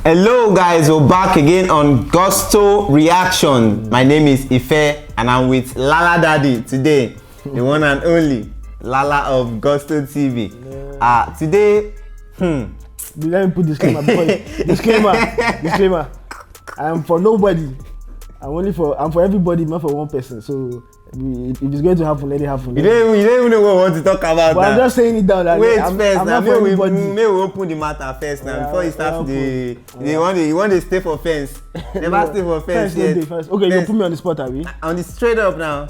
Hello guys, we're back again on Gusto Reaction. My name is Ife and I'm with Lala Daddy today, the one and only Lala of Gusto TV. Today, Let me put disclaimer before disclaimer. I am for nobody. I'm for everybody, not for one person. So if it's going to happen, let it happen. You don't even know what we want to talk about. But now. I'm just saying it down. Like, wait I'm first. not for everybody. May we open the matter first now before you start you want to stay for fence. Never stay for fence yet. Okay, you put me on the spot, Abi. On the straight up now.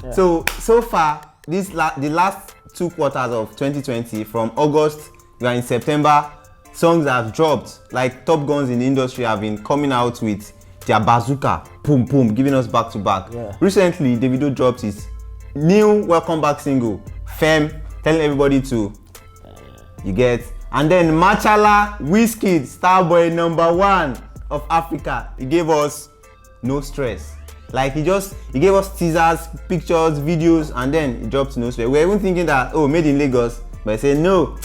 Yeah. So far, the last 2 quarters of 2020, from August, we are in September. Songs have dropped. Like top guns in the industry have been coming out with their bazooka, boom boom, giving us back to back. Yeah. Recently, Davido dropped his new welcome back single, Femme, telling everybody to, you get. And then Machala, Wizkid, Starboy #1 of Africa, he gave us No Stress. Like he gave us teasers, pictures, videos, and then he dropped No Stress. We were even thinking that, oh, made in Lagos, but he said no.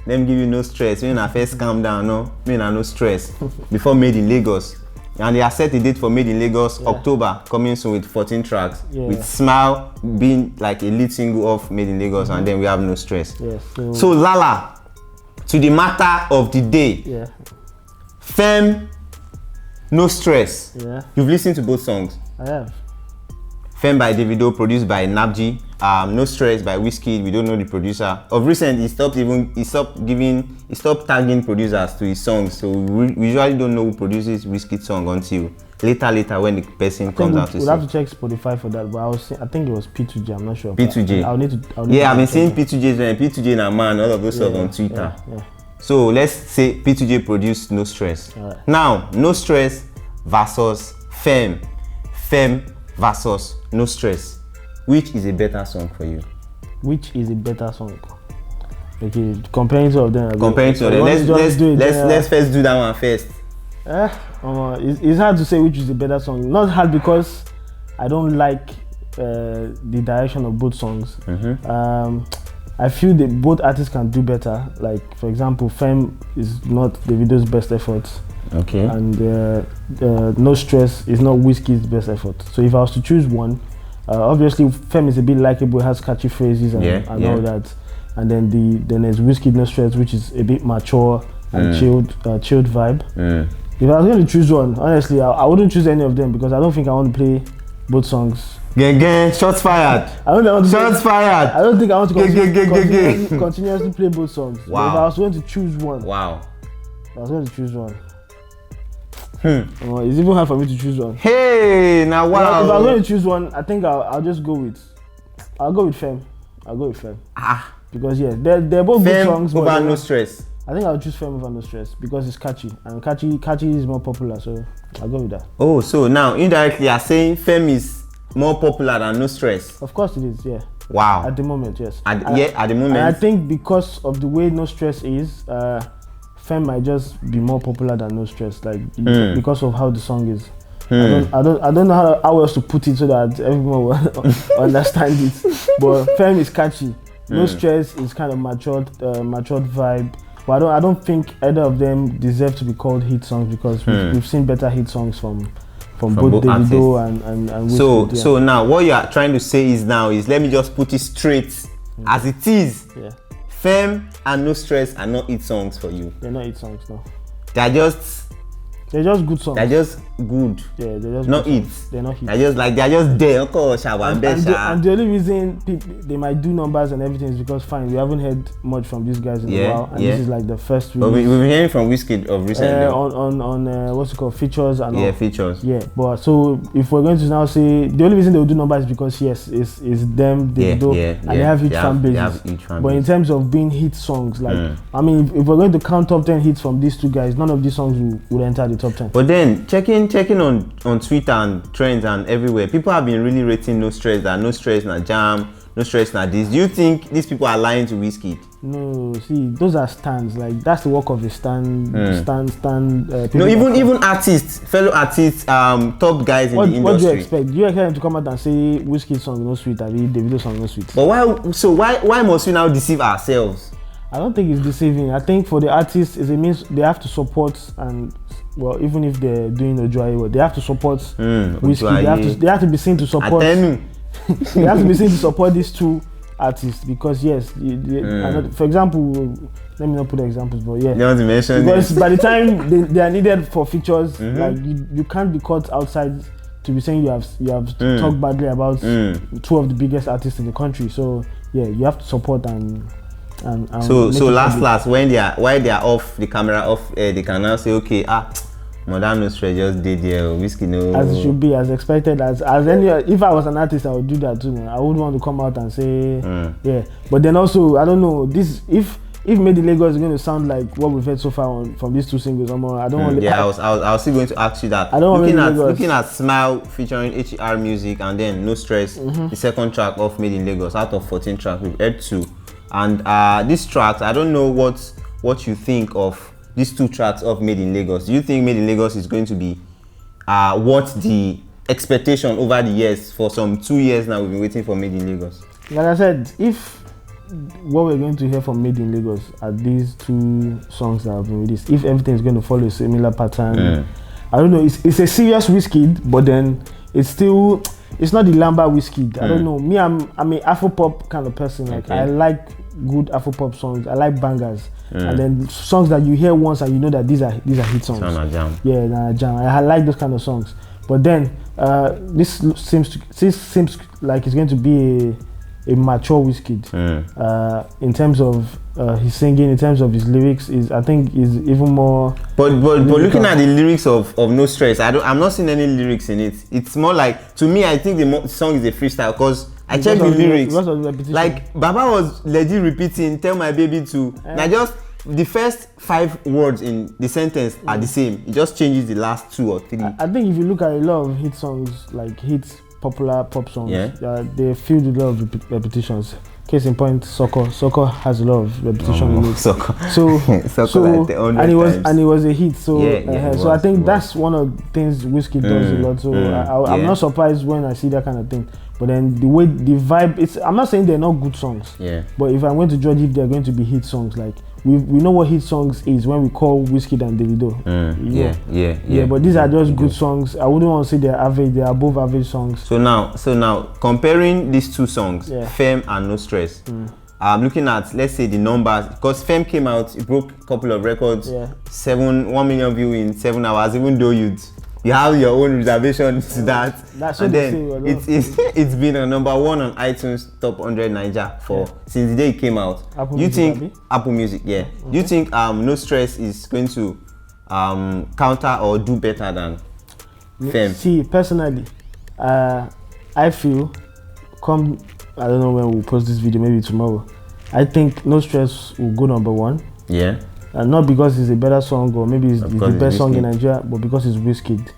Let me give you No Stress. When I first calm down, no stress. Before Made in Lagos. And they have set the date for Made in Lagos, October, coming soon with 14 tracks. Yeah. With Smile being like a lead single of Made in Lagos, and then we have No Stress. Yeah, so Lala, to the matter of the day. Yeah. Femme, No Stress. Yeah. You've listened to both songs. I have. Femme by Davido, produced by Nabji. No Stress by Wizkid. We don't know the producer. Of recent, he stopped tagging producers to his songs. So we usually don't know who produces Wizkid song until later when the person comes out to we'll have to check Spotify for that. But I think it was P2J. I'm not sure. P2J. I'll need I've been seeing P2J and a man, all of those stuff on Twitter. Yeah. So let's say P2J produced No Stress. Right. Now, No Stress versus Femme. Femme versus No Stress. Which is a better song for you? Which is a better song? Okay, comparing two of them. Let's first do that one first. It's hard to say which is the better song. Not hard because I don't like the direction of both songs. I feel that both artists can do better. Like for example, Femme is not Davido's best effort. Okay. And No Stress is not Wizkid's best effort. So if I was to choose one, obviously Femme is a bit likable, has catchy phrases and all that. And then there's Wizkid No Stress, which is a bit mature and chilled vibe. If I was going to choose one, honestly, I wouldn't choose any of them because I don't think I want to play both songs. Shots fired. Shots fired. I don't think I want to continuously play both songs. Wow. If I was going to choose one. Wow. I was going to choose one. It's even hard for me to choose one. Hey, now wow. If I was going to choose one, I think I'll just go with. I'll go with Femme. Because they're both good songs. Over No Stress. I think I'll choose Femme over No Stress because it's catchy and catchy is more popular. So I'll go with that. Oh, so now indirectly you're saying Femme is more popular than No Stress? Of course it is. Yeah. Wow. At the moment, yes. At the moment. And I think because of the way No Stress is, Femme might just be more popular than No Stress, like because of how the song is. I don't know how else to put it so that everyone will understand it. But Femme is catchy. No Stress is kind of matured vibe. But I don't think either of them deserve to be called hit songs because we've seen better hit songs from both Davido and Wizkid. So now what you are trying to say is let me just put it straight as it is. Yeah. Femme and No Stress are not hit songs for you. They're not hit songs, no. They're just good songs. They're just good. Yeah, they're just not good hits. They're not hits. They're just there. And the only reason they might do numbers and everything is because we haven't heard much from these guys in a while, and this is like the first release. But we've been hearing from Wizkid of recently. On what's it called, features and all. Features. Yeah, but so if we're going to now say the only reason they will do numbers is because is them they they have huge fan bases. But in terms of being hit songs, like I mean, if we're going to count top 10 hits from these two guys, none of these songs will enter the top 10. But then checking on Twitter and trends and everywhere, people have been really rating No Stress, that No Stress na jam, No Stress na this. Do you think these people are lying to Wizkid? No, see, those are stands. Like that's the work of a stand. No, even artists, fellow artists, top guys in the industry. What do you expect? Do you expect them to come out and say Wizkid song no sweet, or Davido song no sweet? But why? So why must we now deceive ourselves? I don't think it's deceiving. I think for the artists, it means they have to support, and well, even if they're doing Ojuaye, they have to support Wizkid. They have to be seen to support. They have to be seen to support these two artists because yes, for example, let me not put examples, but yeah, you want to mention because by the time they are needed for features, like you can't be caught outside to be saying you have talked badly about two of the biggest artists in the country. So yeah, you have to support and so last when while they are off the camera, off they can now say, okay, Madam No Stress just did there, Wizkid no. As it should be, as expected, as any. If I was an artist, I would do that too. Man. I would want to come out and say, yeah. But then also, I don't know. This if Made in Lagos is going to sound like what we've heard so far from these two singles, I don't want. Yeah, I was still going to ask you that. I don't looking at Smile featuring HER Music and then No Stress, the second track of Made in Lagos. Out of 14 tracks, we've heard 2. And these tracks, I don't know what you think of these 2 tracks of Made in Lagos. Do you think Made in Lagos is going to be what the expectation over the years? For some 2 years now, we've been waiting for Made in Lagos. Like I said, if what we're going to hear from Made in Lagos are these 2 songs that have been released, if everything is going to follow a similar pattern, I don't know. It's a serious Wizkid, but then it's not the Lamba Wizkid. I don't know. Me, I'm an Afropop kind of person. Like I like good Afropop songs. I like bangers, and then songs that you hear once and you know that these are hit songs. Jam. Yeah, jam. I like those kind of songs. But then this seems like it's going to be a mature Wizkid in terms of his singing, in terms of his lyrics. I think is even more. But looking at the lyrics of No Stress, I'm not seeing any lyrics in it. It's more like, to me, I think the song is a freestyle because I checked the lyrics. Like Baba was legit repeating "Tell my baby to." Now just the first 5 words in the sentence are the same. It just changes the last 2 or 3. I think if you look at a lot of hit songs, like popular pop songs, they filled with a lot of repetitions. Case in point, Soko has a lot of repetition in it. Soko. So like and it was a hit. So so I think that's one of the things Wizkid does a lot. So I'm not surprised when I see that kind of thing. But then the way the vibe, I'm not saying they're not good songs. But if I'm going to judge if they're going to be hit songs, like we know what hit songs is when we call Wizkid and Davido. Yeah. But these are just good songs. I wouldn't want to say they're average. They're above average songs. So now comparing these 2 songs, Femme and No Stress. I'm looking at, let's say, the numbers, because Femme came out, it broke a couple of records. 1 million views in 7 hours. Even though you have your own reservation to that. That's and what then it's been a number 1 on iTunes Top 100 Naija since the day it came out. Apple Music, Do you think No Stress is going to counter or do better than Femme? See, personally, I feel I don't know when we'll post this video, maybe tomorrow. I think No Stress will go number 1. Not because it's a better song or maybe it's the best song in Nigeria, but because it's Wizkid.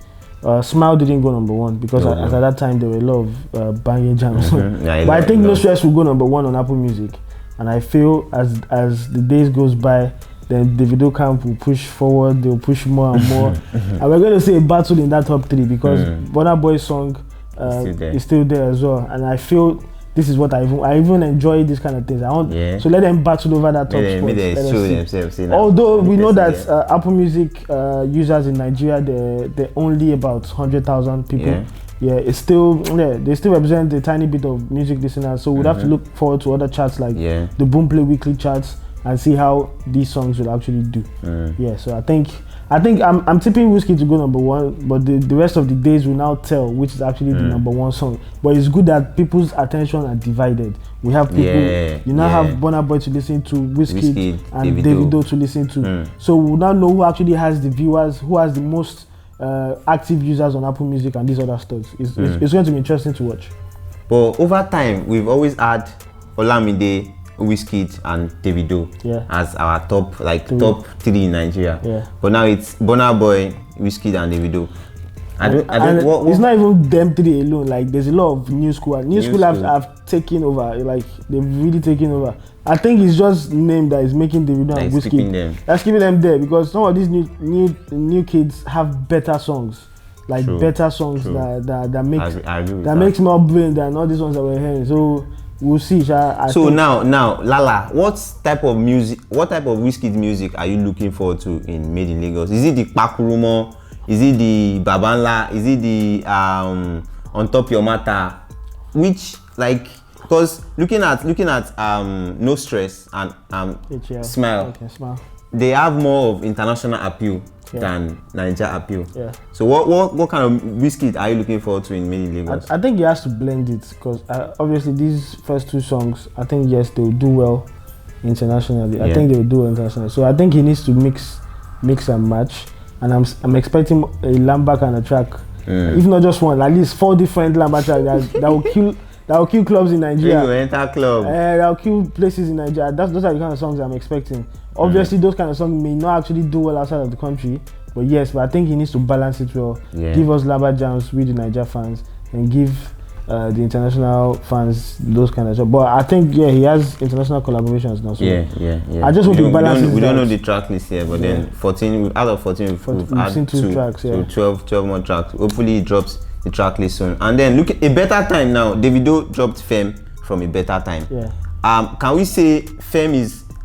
Smile didn't go number 1 because at that time there were a lot of banging jams. But I think No Stress will go number 1 on Apple Music, and I feel as the days goes by, then Davido camp will push forward. They'll push more and more, and we're going to see a battle in that top 3 because Burna Boy's song is still there as well, and I feel. This is what I even enjoy these kind of things. I want so let them battle over that top spot. Although we know that Apple Music users in Nigeria, they're only about 100,000 people. It's still they still represent a tiny bit of music listeners. So we'd have to look forward to other charts like the Boomplay Weekly charts and see how these songs will actually do. So I think I'm tipping Wizkid to go number 1, but the rest of the days will now tell which is actually the number 1 song. But it's good that people's attention are divided. We have people, you now have Burna Boy to listen to, Wizkid and Davido to listen to. So we'll now know who actually has the viewers, who has the most active users on Apple Music and these other stores. It's going to be interesting to watch. But over time, we've always had Olamide, Wizkid and Davido as our top 3 in Nigeria. But now it's Burna Boy, Wizkid and Davido. It's not even them 3 alone. Like there's a lot of new school. New school have taken over. Like they've really taken over. I think it's just name that is making Davido and Wizkid. That's keeping them there because some of these new kids have better songs. Better songs that makes more brain than all these ones that we're hearing. So We'll see. So now, Lala, what type of Wizkid music are you looking forward to in Made in Lagos? Is it the Pakurumo? Is it the Babanla? Is it the On Top Your Matter? Which, like, because looking at No Stress and Smile, they have more of international appeal than Niger appeal. Yeah. So what kind of Wizkid are you looking forward to in Made in Lagos? I think he has to blend it, because obviously these first two songs, I think yes, they will do well internationally. I think they will do well internationally. So I think he needs to mix and match. And I'm expecting a Lamba kind of track, if not just one, at least 4 different Lamba tracks that will kill clubs in Nigeria. You enter club. That will kill places in Nigeria. Those are the kind of songs I'm expecting. Obviously, those kind of songs may not actually do well outside of the country, but I think he needs to balance it well. Yeah. Give us Lamba jams with the Nigeria fans, and give the international fans those kind of stuff. But I think he has international collaborations now. So I just want to balance it. We don't know the track list here, but then 14 out of 14 we've had two tracks. So 12 more tracks. Hopefully, he drops the track list soon. And then look at A Better Time now. Davido dropped Femme from A Better Time. Yeah. Can we say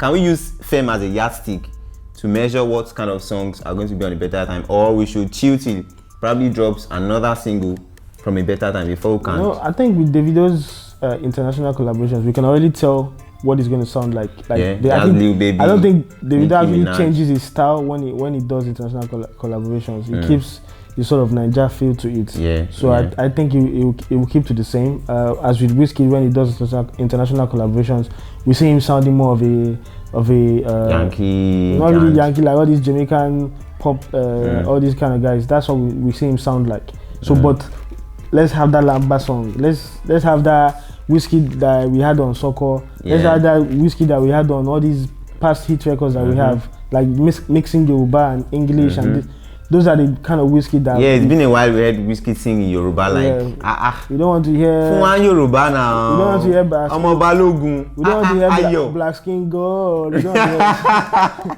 Can we use Femme as a yardstick to measure what kind of songs are going to be on A Better Time, or we should chill till probably drops another single from A Better Time before we can? No, I think with Davido's international collaborations, we can already tell what it's going to sound like. Lil Baby. I don't think Davido actually changes his style when he does international collaborations. He keeps the sort of Niger feel to it. I think it will keep to the same. As with Wizkid, when he does international collaborations, we see him sounding more of a Yankee. Not really Yankee, like all these Jamaican pop, all these kind of guys. That's what we see him sound like. So, but let's have that Lamba song. Let's have that Wizkid that we had on Soko. Let's have that Wizkid that we had on all these past hit records that we have, like mixing Yoruba and English and those are the kind of Wizkid that. Yeah, it's been a while we heard Wizkid sing in Yoruba, like You don't want to hear. Fún Yoruba now. You don't want to hear Black. Ọmọ Balógun. We don't want to hear Black Skin Girl. You don't want to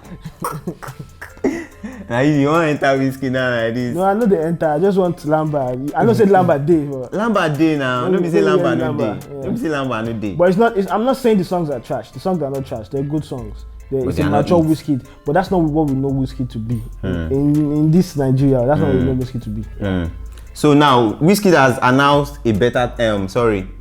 hear. Now you want to enter Wizkid now like this? No, I know they enter. I just want Lamba. I know say Lamba day. Lamba day now. Don't be say Lamba no day. Don't be say Lamba no day. But it's not. I'm not saying the songs are trash. The songs are not trash. They're good songs. It's a mature Wizkid, but that's not what we know Wizkid to be. In this Nigeria, that's not what we know Wizkid to be. So now Wizkid has announced A Better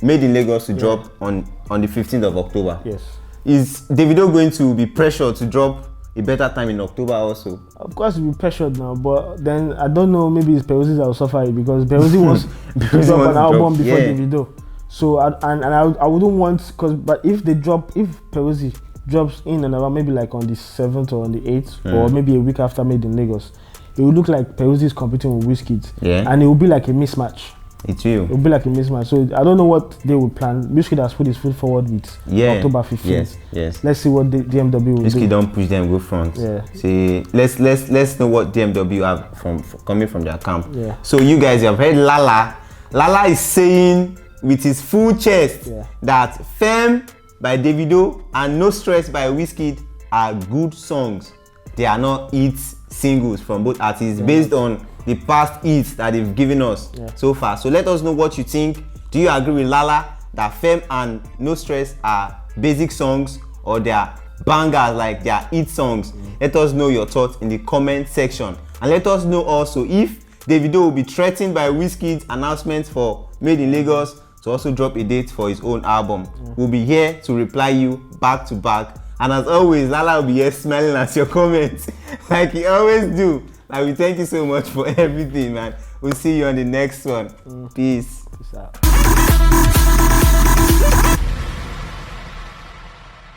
Made in Lagos to drop on the 15th of October. Yes. Is Davido going to be pressured to drop A Better Time in October also? Of course he'll be pressured now, but then I don't know, maybe it's Peruzzi that will suffer it, because Peruzzi wants to drop an album before Davido. So I wouldn't want, but if Peruzzi drops in and around maybe like on the 7th or on the 8th or maybe a week after Made in Lagos, it will look like Peruzzi is competing with Wizkid, and it will be like a mismatch. It will be like a mismatch. So I don't know what they will plan. Wizkid has put his foot forward with October 15th. Yes. Let's see what DMW will do. Wizkid don't push them, go front. See, let's know what DMW have coming from their camp. So you guys have heard Lala. Lala is saying with his full chest that Femme by Davido and No Stress by Wizkid are good songs. They are not hit singles from both artists based on the past hits that they've given us so far. So let us know what you think. Do you agree with Lala that Femme and No Stress are basic songs, or they are bangers, like they are hit songs? Let us know your thoughts in the comment section, and let us know also if Davido will be threatened by Wizkid's announcement for Made in Lagos to also drop a date for his own album. We'll be here to reply you back to back, and as always, Lala will be here smiling at your comments like he always do. Like, we thank you so much for everything, man. We'll see you on the next one. Peace. Peace out.